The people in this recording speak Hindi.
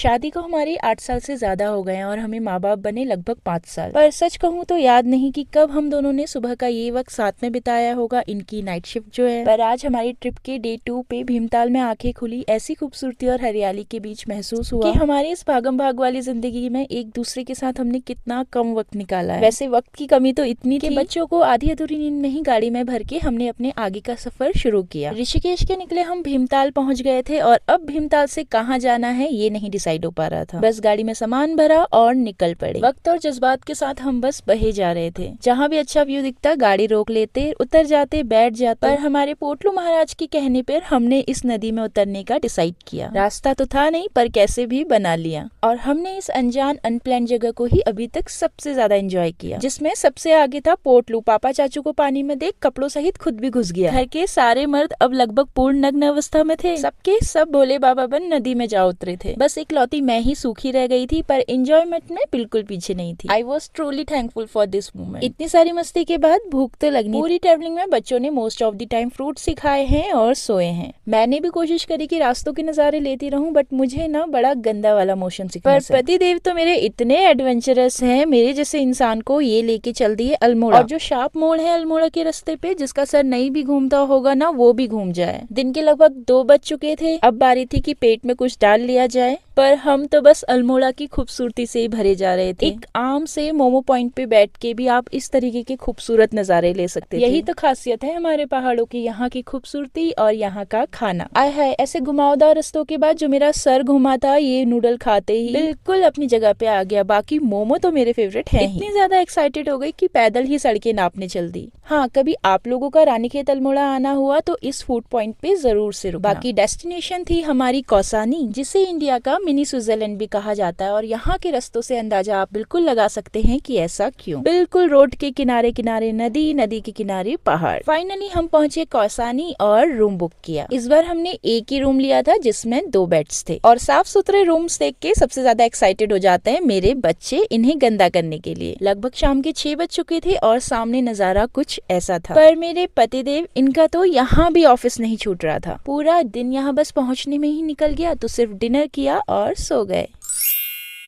शादी को हमारी 8 साल से ज्यादा हो गए हैं और हमें माँ बाप बने लगभग 5 साल। पर सच कहूँ तो याद नहीं कि कब हम दोनों ने सुबह का ये वक्त साथ में बिताया होगा, इनकी नाइट शिफ्ट जो है। पर आज हमारी ट्रिप के डे 2 पे भीमताल में आंखें खुली, ऐसी खूबसूरती और हरियाली के बीच महसूस हुआ कि हमारी इस भागम भाग वाली जिंदगी में एक दूसरे के साथ हमने कितना कम वक्त निकाला है। वैसे वक्त की कमी तो इतनी थी कि बच्चों को आधी अधूरी नींद में ही गाड़ी में भर के हमने अपने आगे का सफर शुरू किया। ऋषिकेश के निकले हम भीमताल पहुंच गए थे और अब भीमताल से कहाँ जाना है ये नहीं डिसाइड हो पा रहा था। बस गाड़ी में सामान भरा और निकल पड़े। वक्त और जज्बात के साथ हम बस बहे जा रहे थे। जहाँ भी अच्छा व्यू दिखता गाड़ी रोक लेते, उतर जाते, बैठ जाते। पर हमारे पोटलू महाराज के कहने पर हमने इस नदी में उतरने का डिसाइड किया। रास्ता तो था नहीं पर कैसे भी बना लिया और हमने इस अनजान अनप्लान जगह को ही अभी तक सबसे ज्यादा एंजॉय किया, जिसमें सबसे आगे था पोटलू। पापा चाचू को पानी में देख कपड़ों सहित खुद भी घुस गया। घर के सारे मर्द अब लगभग पूर्ण नग्न अवस्था में थे। सबके सब भोले बाबा बन नदी में जा उतरे थे। बस इकलौती मैं ही सूखी रह गई थी, पर एंजॉयमेंट में बिल्कुल पीछे नहीं थी। I was truly thankful for this moment. इतनी सारी मस्ती के बाद भूख तो लगनी। पूरी ट्रेवलिंग में बच्चों ने most of the time fruits ही खाए हैं और सोए हैं। मैंने भी कोशिश करी कि रास्तों के नजारे लेती रहूं, बट मुझे ना बड़ा गंदा वाला मोशन सिकनेस है। पर पति देव तो मेरे इतने एडवेंचरस हैं, मेरे जैसे इंसान को ये लेके चल दिए अल्मोड़ा। और जो शार्प मोड़ है अल्मोड़ा के रास्ते पे, जिसका सर नहीं भी घूमता होगा ना वो भी घूम जाए। दिन के लगभग 2 बज चुके थे। अब बारी थी कि पेट में कुछ डाल लिया जाए, पर हम तो बस अल्मोड़ा की खूबसूरती से ही भरे जा रहे थे। एक आम से मोमो पॉइंट पे बैठ के भी आप इस तरीके के खूबसूरत नजारे ले सकते थे। यही तो खासियत है हमारे पहाड़ों की, यहाँ की खूबसूरती और यहाँ का खाना। आय हाय, ऐसे घुमावदार रास्तों के बाद जो मेरा सर घुमा था, ये नूडल खाते ही बिल्कुल अपनी जगह पे आ गया। बाकी मोमो तो मेरे फेवरेट है। इतनी ज्यादा एक्साइटेड हो गई कि पैदल ही सड़कें नापने चल दी। हाँ, कभी आप लोगों का रानीखेत अल्मोड़ा आना हुआ तो इस फूड पॉइंट पे जरूर से रुकना। बाकी डेस्टिनेशन थी हमारी कौसानी, जिसे इंडिया का मिनी स्विट्जरलैंड भी कहा जाता है। और यहाँ के रास्तों से अंदाजा आप बिल्कुल लगा सकते हैं कि ऐसा क्यों। बिल्कुल रोड के किनारे किनारे नदी, नदी के किनारे पहाड़। फाइनली हम पहुँचे कौसानी और रूम बुक किया। इस बार हमने एक ही रूम लिया था जिसमें 2 बेड्स थे। और साफ सुथरे रूम्स देख के सबसे ज्यादा एक्साइटेड हो जाते हैं मेरे बच्चे इन्हें गंदा करने के लिए। लगभग शाम के 6 बज चुके थे और सामने नजारा कुछ ऐसा था। पर मेरे पतिदेव, इनका तो यहाँ भी ऑफिस नहीं छूट रहा था। पूरा दिन यहाँ बस पहुँचने में ही निकल गया, तो सिर्फ डिनर किया और सो गए।